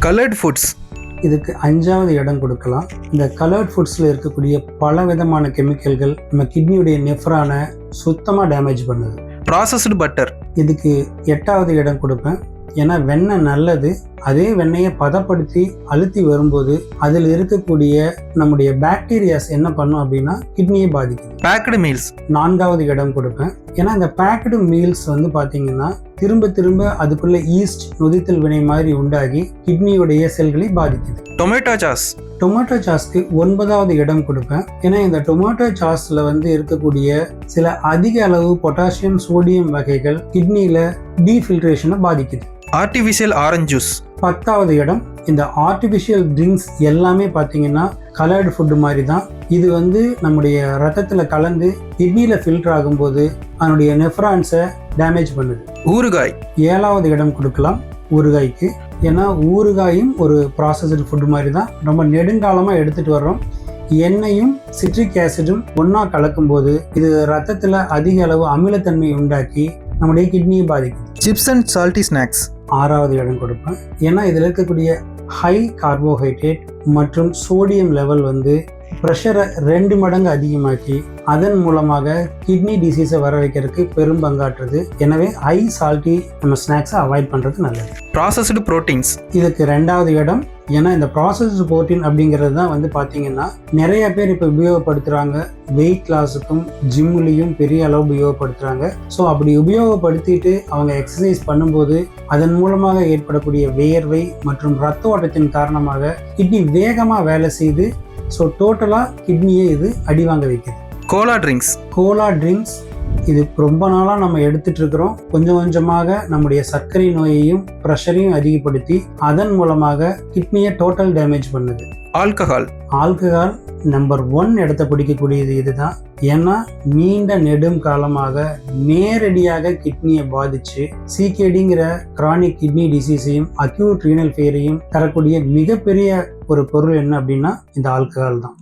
Coloured foods, இதுக்கு 5வது இடம் கொடுக்கலாம். இந்த கலர்ட் ஃபுட்ஸில் இருக்கக்கூடிய பல விதமான கெமிக்கல்கள் நம்ம கிட்னியுடைய நெஃப்ரானை சுத்தமாக டேமேஜ் பண்ணுது. ப்ராசஸ்டு பட்டர், இதுக்கு 8வது இடம் கொடுப்பேன். ஏன்னா வெண்ணெய் நல்லது, அதே வெண்ணெயை பதப்படுத்தி அழுத்தி வரும்போது அதில் இருக்கக்கூடிய நம்முடைய பாக்டீரியாஸ் என்ன பண்ணும் அப்படின்னா கிட்னியை பாதிக்குது. பேக்டு மீல்ஸ், 4வது இடம் கொடுப்பேன். ஏன்னா இந்த பேக்டு மீல்ஸ் வந்து பார்த்தீங்கன்னா திரும்ப திரும்ப அதுக்குள்ள ஈஸ்ட் நொதித்தல் வினை மாதிரி உண்டாகி கிட்னியுடைய செல்களை பாதிக்குது. டொமேட்டோ சாஸ், டொமேட்டோ சாஸ்க்கு 9வது இடம் கொடுப்பேன். ஏன்னா இந்த டொமேட்டோ சாஸ்ல வந்து இருக்கக்கூடிய சில அதிக அளவு பொட்டாசியம் சோடியம் வகைகள் கிட்னியில டீஃபில்ட்ரேஷனை பாதிக்குது. ஆர்டிஃபிஷியல் ஆரஞ்சு ஜூஸ், 10வது இடம். இந்த ஆர்டிஃபிஷியல் ட்ரிங்க்ஸ் எல்லாமே பார்த்தீங்கன்னா கலர்டு ஃபுட்டு மாதிரி தான். இது வந்து நம்முடைய ரத்தத்தில் கலந்து கிட்னியில் ஃபில்டர் ஆகும்போது அதனுடைய நெஃப்ரான்ஸை டேமேஜ் பண்ணுது. ஊறுகாய், 7வது இடம் கொடுக்கலாம் ஊறுகாய்க்கு. ஏன்னா ஊறுகாயும் ஒரு ப்ராசஸ்டு ஃபுட்டு மாதிரி தான். ரொம்ப நெடுங்காலமாக எடுத்துகிட்டு வர்றோம். எண்ணெயும் சிட்ரிக் ஆசிடும் ஒன்றா கலக்கும்போது இது ரத்தத்தில் அதிக அளவு அமிலத்தன்மை உண்டாக்கி நம்முடைய கிட்னியை பாதிக்கும். சிப்ஸ் அண்ட் சால்ட்டி ஸ்நாக்ஸ், 6வது இடம் கொடுப்பேன். ஏன்னா இதில் இருக்கக்கூடிய ஹை கார்போஹைட்ரேட் மற்றும் சோடியம் லெவல் வந்து ப்ரெஷரை 2 மடங்கு அதிகமாக்கி அதன் மூலமாக கிட்னி டிசீஸை வர வைக்கிறதுக்கு பெரும் பங்காற்றுது. எனவே ஹை சால்ட்டி நம்ம ஸ்நாக்ஸை அவாய்ட் பண்ணுறது நல்லது. ப்ராசஸ்டு ப்ரோட்டீன்ஸ், இதுக்கு 2வது இடம். ஏன்னா இந்த ப்ராசஸ்டு ப்ரோட்டீன் அப்படிங்கிறது தான் வந்து பார்த்தீங்கன்னா நிறைய பேர் இப்போ உபயோகப்படுத்துகிறாங்க. வெயிட் லாஸுக்கும் ஜிம்முலேயும் பெரிய அளவு உபயோகப்படுத்துகிறாங்க. ஸோ அப்படி உபயோகப்படுத்திட்டு அவங்க எக்ஸசைஸ் பண்ணும்போது அதன் மூலமாக ஏற்படக்கூடிய வேர்வை மற்றும் ரத்த ஓட்டத்தின் காரணமாக கிட்னி வேகமாக வேலை செய்து ஸோ டோட்டலாக கிட்னியை இது அடிவாங்க வைக்குது. கோலா ட்ரிங்க்ஸ், கோலா ட்ரிங்க்ஸ் இது ரொம்ப நாளாக நம்ம எடுத்துட்டு இருக்கிறோம். கொஞ்சம் கொஞ்சமாக நம்முடைய சர்க்கரை நோயையும் ப்ரெஷரையும் அதிகப்படுத்தி அதன் மூலமாக கிட்னியை டோட்டல் டேமேஜ் பண்ணுது. ஆல்கஹால், ஆல்கஹால் நம்பர் 1 இடத்த பிடிக்கக்கூடியது இதுதான். ஏன்னா நீண்ட நெடும் காலமாக நேரடியாக கிட்னியை பாதிச்சு சிகேடிங்கிற கிரானிக் கிட்னி டிசீஸையும் அக்யூட் ரீனல் ஃபெயிலையும் தரக்கூடிய மிகப்பெரிய ஒரு பொருள் என்ன அப்படின்னா இந்த ஆல்கஹால் தான்.